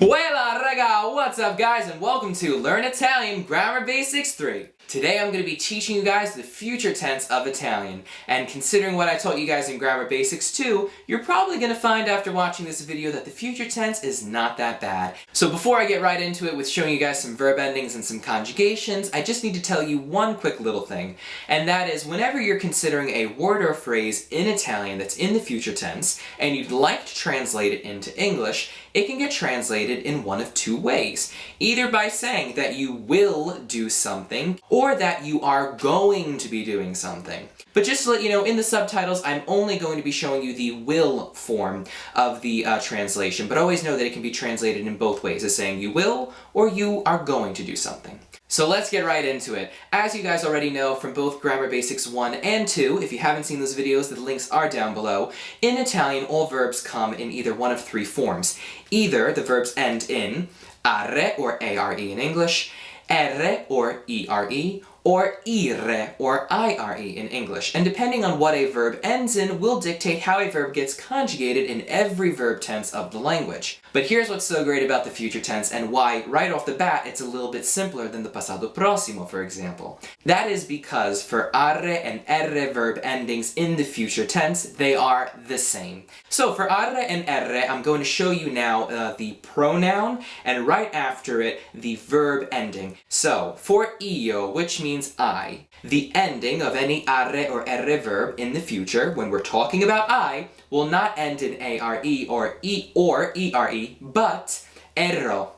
Weilà raga, what's up guys, and welcome to Learn Italian Grammar Basics 3. Today I'm going to be teaching you guys the future tense of Italian, and considering what I taught you guys in Grammar Basics 2, you're probably going to find after watching this video that the future tense is not that bad. So before I get right into it with showing you guys some verb endings and some conjugations, I just need to tell you one quick little thing, and that is whenever you're considering a word or phrase in Italian that's in the future tense, and you'd like to translate it into English, it can get translated in one of two ways. Either by saying that you will do something, or that you are going to be doing something. But just to let you know, in the subtitles, I'm only going to be showing you the will form of the translation, but always know that it can be translated in both ways, as saying you will, or you are going to do something. So let's get right into it. As you guys already know from both Grammar Basics 1 and 2, if you haven't seen those videos, the links are down below. In Italian, all verbs come in either one of three forms. Either the verbs end in are or are in English, R or ere, or ire or ire in English. And depending on what a verb ends in will dictate how a verb gets conjugated in every verb tense of the language. But here's what's so great about the future tense and why, right off the bat, it's a little bit simpler than the passato prossimo, for example. That is because for are and erre verb endings in the future tense, they are the same. So for are and erre, I'm going to show you now the pronoun, and right after it, the verb ending. So for io, which means I, the ending of any are or erre verb in the future, when we're talking about I, will not end in are or ere, but erro.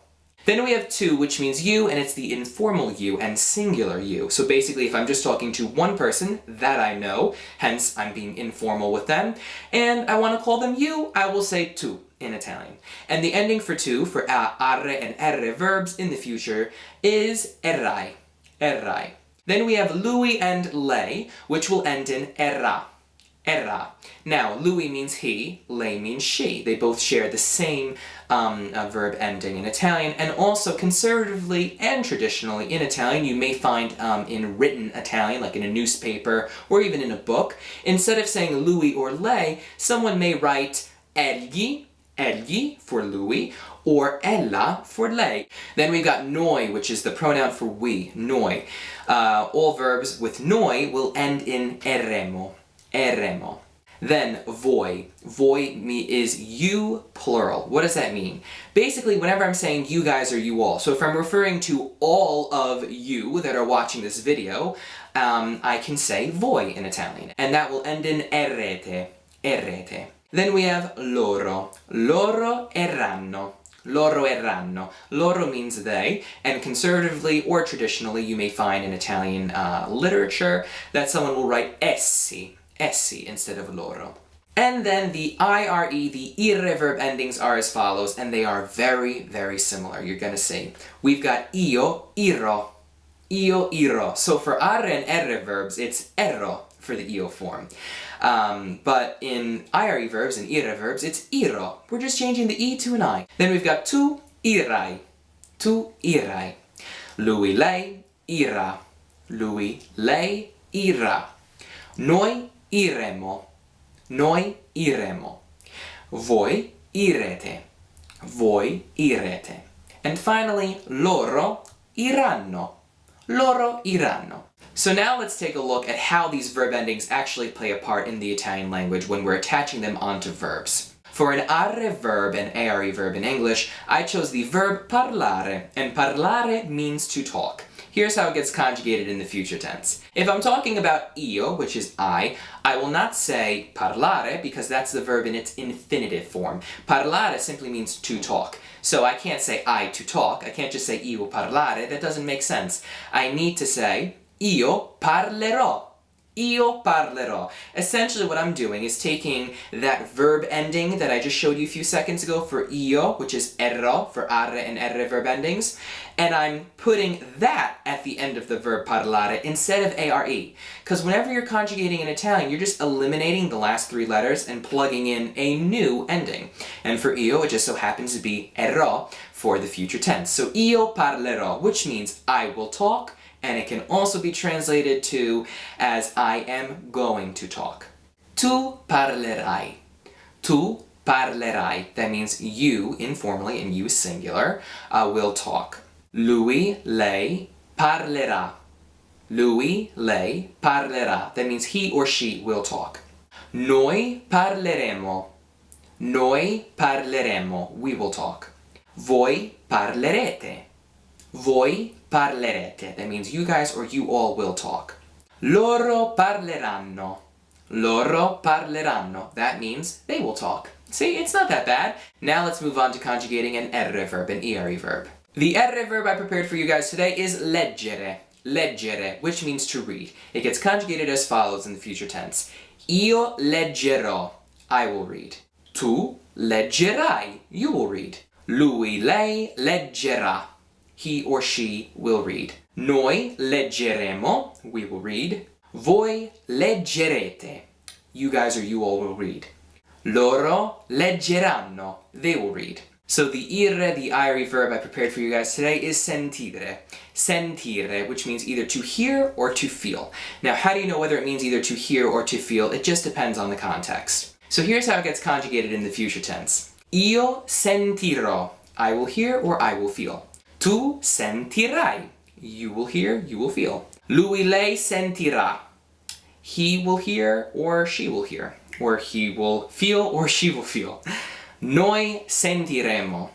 Then we have tu, which means you, and it's the informal you and singular you. So basically, if I'm just talking to one person that I know, hence I'm being informal with them, and I want to call them you, I will say tu in Italian. And the ending for tu, for are and erre verbs in the future, is errai, errai. Then we have lui and lei, which will end in era, era. Now, lui means he, lei means she. They both share the same verb ending in Italian, and also conservatively and traditionally in Italian, you may find in written Italian, like in a newspaper or even in a book, instead of saying lui or lei, someone may write egli, egli for lui, or ella for lei. Then we've got noi, which is the pronoun for we, noi. All verbs with noi will end in eremo, eremo. Then voi. Voi is you, plural. What does that mean? Basically, whenever I'm saying you guys or you all, so if I'm referring to all of you that are watching this video, I can say voi in Italian, and that will end in errete, errete. Then we have loro. Loro erranno. Loro erranno. Loro means they, and conservatively or traditionally you may find in Italian literature that someone will write essi, essi instead of loro. And then the ire, the ire verb endings are as follows, and they are very, very similar. You're gonna say, we've got io, iro, io, iro. So for are and erre verbs, it's erro for the io form. But in ire verbs and ire verbs, it's iro. We're just changing the e to an I. Then we've got tu irai, tu irai. Lui, lei, ira. Lui, lei, ira. Noi iremo, noi iremo. Voi irete, voi irete. And finally, loro iranno, loro iranno. So now let's take a look at how these verb endings actually play a part in the Italian language when we're attaching them onto verbs. For an are verb and are verb in English, I chose the verb parlare, and parlare means to talk. Here's how it gets conjugated in the future tense. If I'm talking about io, which is I will not say parlare because that's the verb in its infinitive form. Parlare simply means to talk. So I can't say I to talk, I can't just say io parlare, that doesn't make sense. I need to say io parlerò. Io parlerò. Essentially what I'm doing is taking that verb ending that I just showed you a few seconds ago for io, which is erro, for are and erre verb endings, and I'm putting that at the end of the verb parlare instead of are. Because whenever you're conjugating in Italian, you're just eliminating the last three letters and plugging in a new ending. And for io, it just so happens to be erro for the future tense. So io parlerò, which means I will talk, and it can also be translated to as I am going to talk. Tu parlerai. Tu parlerai. That means you, informally, and you, singular, will talk. Lui, lei, parlerà. Lui, lei, parlerà. That means he or she will talk. Noi parleremo. Noi parleremo. We will talk. Voi parlerete. Voi parlerete. That means you guys or you all will talk. Loro parleranno. Loro parleranno. That means they will talk. See, it's not that bad. Now let's move on to conjugating an erre verb, an ere verb. The erre verb I prepared for you guys today is leggere. Leggere, which means to read. It gets conjugated as follows in the future tense. Io leggerò. I will read. Tu leggerai. You will read. Lui, lei leggerà. He or she will read. Noi leggeremo. We will read. Voi leggerete. You guys or you all will read. Loro leggeranno. They will read. So the ire, the ire verb I prepared for you guys today is sentire. Sentire, which means either to hear or to feel. Now, how do you know whether it means either to hear or to feel? It just depends on the context. So here's how it gets conjugated in the future tense. Io sentirò. I will hear or I will feel. Tu sentirai. You will hear, you will feel. Lui, lei sentirà. He will hear or she will hear. Or he will feel or she will feel. Noi sentiremo.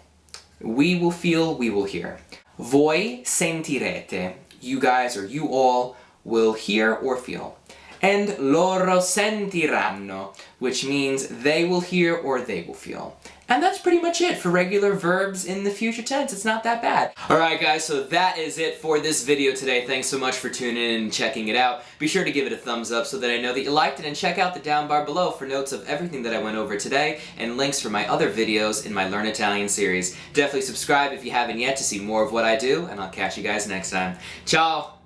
We will feel, we will hear. Voi sentirete. You guys or you all will hear or feel. And loro sentiranno, which means they will hear or they will feel. And that's pretty much it for regular verbs in the future tense. It's not that bad. Alright guys, so that is it for this video today. Thanks so much for tuning in and checking it out. Be sure to give it a thumbs up so that I know that you liked it, and check out the down bar below for notes of everything that I went over today and links for my other videos in my Learn Italian series. Definitely subscribe if you haven't yet to see more of what I do, and I'll catch you guys next time. Ciao!